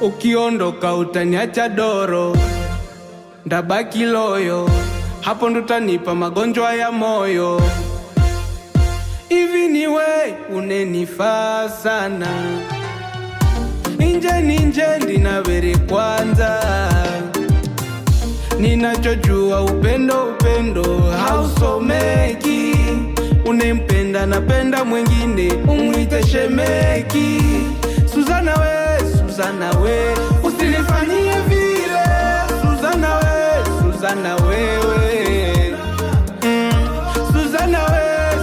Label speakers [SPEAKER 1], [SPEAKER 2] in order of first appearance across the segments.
[SPEAKER 1] Ukiondoka utaniacha doro, ndabaki loyo, hapo ndo utanipa magonjwa ya moyo. Hivi ni we unenifaa sana, nje ndinavere kwanza. Ninachojua upendo hausomeki, unempenda napenda mwengine umwite shemeki. Suzana we, usinifanyie vile. Suzana wewe,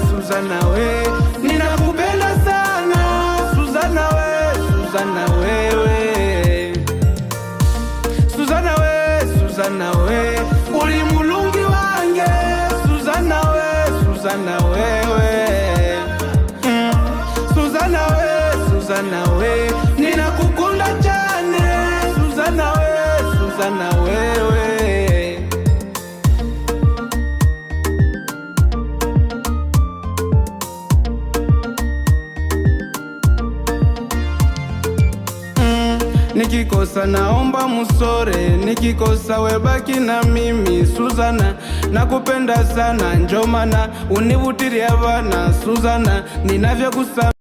[SPEAKER 1] Suzana we, ninakupenda sana. Suzana we, uli mulungi wange. Suzana we, ninakukunda chane. Suzana wewe. Nikikosa naomba musore, nikikosa webaki na mimi. Suzana, nakupenda sana, njomana univutiria bana. Suzana, ninavyokusa